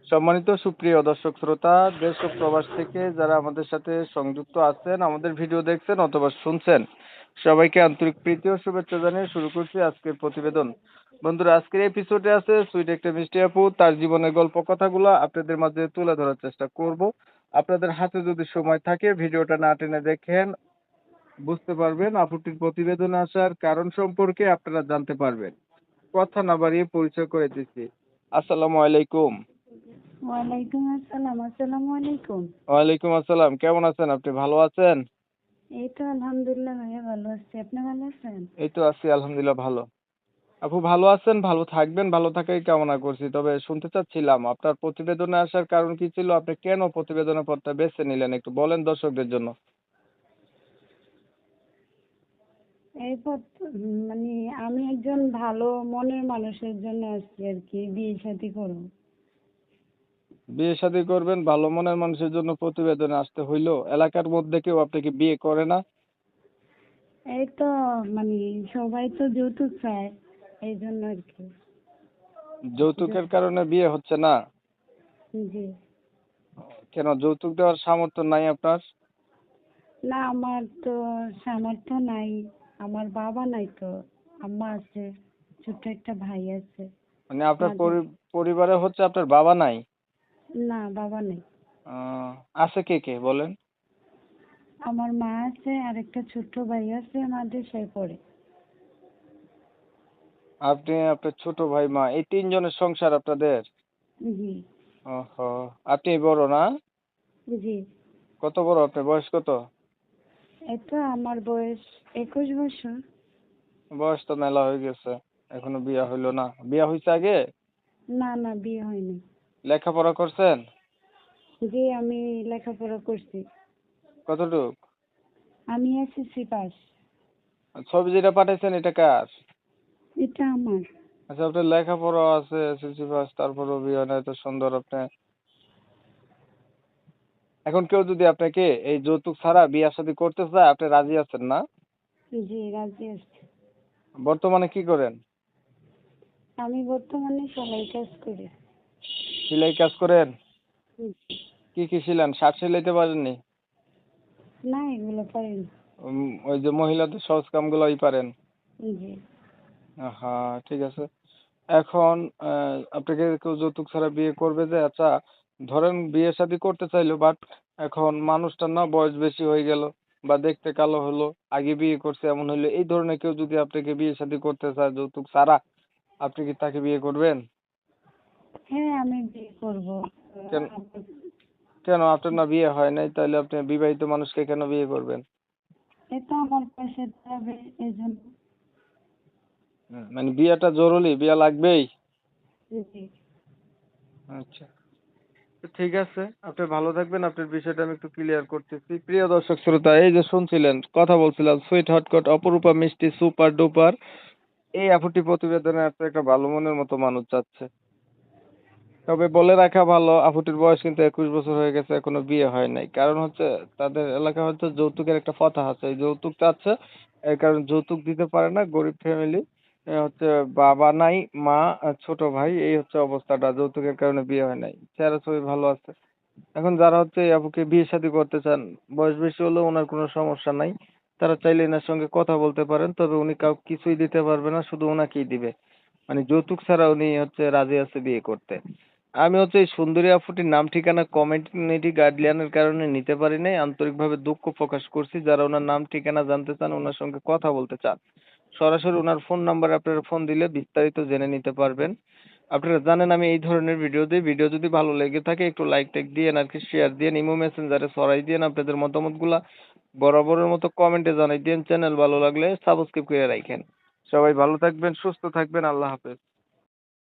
সম্মানিত সুপ্রিয় দর্শক শ্রোতা, দেশ ও প্রবাস থেকে যারা আমাদের সাথে সংযুক্ত আছেন, আমাদের ভিডিও দেখছেন অথবা শুনছেন, সবাইকে আন্তরিক প্রীতি ও শুভেচ্ছা জানিয়ে শুরু করছি আজকের প্রতিবেদন। বন্ধুরা, আজকের এপিসোডে আছে সুইট একটা মিষ্টি আপু, তার জীবনের গল্প কথাগুলো আপনাদের মাঝে তুলে ধরার চেষ্টা করব। আপনাদের হাতে যদি সময় থাকে ভিডিওটা না টেনে দেখেন, বুঝতে পারবেন আপুটির প্রতিবেদনে আসার কারণ সম্পর্কে আপনারা জানতে পারবেন। কথা না বাড়িয়ে পরিচয় করে দিচ্ছি। আসসালামু আলাইকুম। ওয়ালাইকুম আসসালাম। আসসালামু আলাইকুম। ওয়ালাইকুম আসসালাম। কেমন আছেন আপনি? ভালো আছেন? এই তো আলহামদুলিল্লাহ ভাইয়া ভালো আছি। আপনি ভালো আছেন? এই তো আছি আলহামদুলিল্লাহ ভালো। আপু ভালো আছেন, ভালো থাকবেন, ভালো থাকাই কামনা করছি। তবে শুনতে চাচ্ছিলাম আপনার প্রতিবেদনে আসার কারণ কি ছিল? আপনি কেন প্রতিবেদনের পথটা বেছে নিলেন? একটু বলেন দর্শকদের জন্য। এরপর মানে আমি একজন ভালো মনের মানুষের জন্য আসছি আর কি, বিয়ে শাদী করব। বিয়ে শাদী করবেন, ভালো মনের মানুষের জন্য প্রতিবেদনে আসতে হইলো। এলাকার মধ্যে কেউ আপনাকে বিয়ে করে না? এই তো মানে সবাই তো যৌতুক চায়, এই জন্য আর কি। যৌতুকের কারণে বিয়ে হচ্ছে না? জি। কেন, যৌতুক দেওয়ার সামর্থ্য নাই আপনার? না, আমার তো সামর্থ্য নাই। আমার বাবা নাই তো, আম্মা আছে, ছোট্ট একটা ভাই আছে। মানে আপনার আমাদের পরিবারে হচ্ছে আপনার বাবা নাই? না, বাবা নেই। আহ, আছে কে কে বলেন? আমার মা আছে আর একটা ছোট্ট ভাই আছে, মাদ্রাসায় পড়ে। আপনি, আপনার ছোট ভাই, মা, এই তিনজনের সংসার আপনাদের? জি। ওহো, আপনি বড় না? জি। কত বড় আপনি? বয়স কত? এটা আমার বয়স 21 বছর। বয়স তো মেলা হয়ে গেছে, এখনো বিয়া হইলো না। বিয়া হইছে আগে? না না, বিয়ে হয়নি। লেখাপড়া করছেন? জি, আমি লেখাপড়া করছি। কতটুক? আমি এসএসসি পাস। ছবি যেটা পাঠাইছেন এটা কার? এটা আমার। আচ্ছা, আপনার লেখাপড়া আছে, এসএসসি পাস, তারপরও বিয়ে হয় না, এত সুন্দর আপনি। এখন কেউ যদি আপনাকে এই যৌতুক ছাড়া বিয়া শাদী করতে চায়, আপনি রাজি আছেন না? জি, রাজি আছি। বর্তমানে কি করেন? আমি বর্তমানে সেলাই কাজ করি। সেলাই কাজ করেন? জি। কি কি সিলান? শার্ট সেলাইতে পারেননি? না, এগুলো পারি না। ওই যে মহিলাদের সহজ কামগুলোই পারেন? জি। হ্যাঁ, ঠিক আছে। এখন আপনাকে কেউ যৌতুক ছাড়া বিয়ে করবে যে, আচ্ছা ধরেন বিয়ে শাদী করতে চাইলো, বাট এখন মানুষটার না বয়স বেশি হয়ে গেল বা দেখতে কালো হলো, আগে বিয়ে করছে এমন হইলো, এই ধরনের কেউ যদি আপনাকে বিয়ে শাদী করতে চায় যৌতুক ছাড়া, আপনি কি তাকে বিয়ে করবেন? হ্যাঁ, আমি বিয়ে করব। কেন? কেন আপনার না বিয়ে হয় নাই, তাহলে আপনি বিবাহিত মানুষকে কেন বিয়ে করবেন? এটা আমার পাশে দাঁড়াবে, এই জন্য। মানে বিয়েটা জরুরি, বিয়ে লাগবেই? জি। আচ্ছা, তো ঠিক আছে, আপনি ভালো থাকবেন। আপনার বিষয়টা আমি একটু ক্লিয়ার করতেছি। প্রিয় দর্শক শ্রোতা, এই যে শুনছিলেন, কথা বলছিলাম সুইট হটকট অপরূপা মিষ্টি সুপার ডুপার, এই আপুটি প্রতিবেদনে আপনি একটা ভালো মনের মতো মানুষ চাচ্ছে। তবে বলে রাখা ভালো, আপুটির বয়স কিন্তু 21 বছর হয়ে গেছে, এখনো বিয়ে হয় নাই। কারণ হচ্ছে তাদের এলাকা হচ্ছে যৌতুকের একটা কথা আছে, এই যৌতুক চাচ্ছে, এই কারণ যৌতুক দিতে পারে না, গরিব ফ্যামিলি, হচ্ছে বাবা নাই, মা আর ছোট ভাই, এই হচ্ছে অবস্থাটা, যৌতুকের কারণে বিয়ে হয় নাই। চেহারা ছবি ভালো আছে। এখন যারা হচ্ছে এই আপুকে বিয়ে শাদী করতে চান, বয়স বেশি হলেও ওনার কোনো সমস্যা নাই, তারা চাইলে এনার সঙ্গে কথা বলতে পারেন। তবে উনি কাউকে কিছুই দিতে পারবে না, শুধু ওনাকেই দিবে। মানে যৌতুক ছাড়া উনি হচ্ছে রাজি আছে বিয়ে করতে। আমি হচ্ছে এই সুন্দরী আপুটির নাম ঠিকানা কমিউনিটি গাইডলাইনের কারণে নিতে পারি নাই, আন্তরিকভাবে দুঃখ প্রকাশ করছি। যারা ওনার নাম ঠিকানা জানতে চান, ওনার সঙ্গে কথা বলতে চান, সরাসরি ওনার ফোন নাম্বারে আপনারা ফোন দিলে বিস্তারিত জেনে নিতে পারবেন। আপনারা জানেন আমি এই ধরনের ভিডিও দিই। ভিডিও যদি ভালো লেগে থাকে একটু লাইক টাইক দিয়েন, আর কি শেয়ার দিয়েন, ইমো মেসেঞ্জারে ছড়াই দিয়েন আপনাদের মতামতগুলা, বরাবরের মতো কমেন্টে জানাই দিয়েন। চ্যানেল ভালো লাগলে সাবস্ক্রাইব করে রাখেন। সবাই ভালো থাকবেন, সুস্থ থাকবেন, আল্লাহ হাফেজ।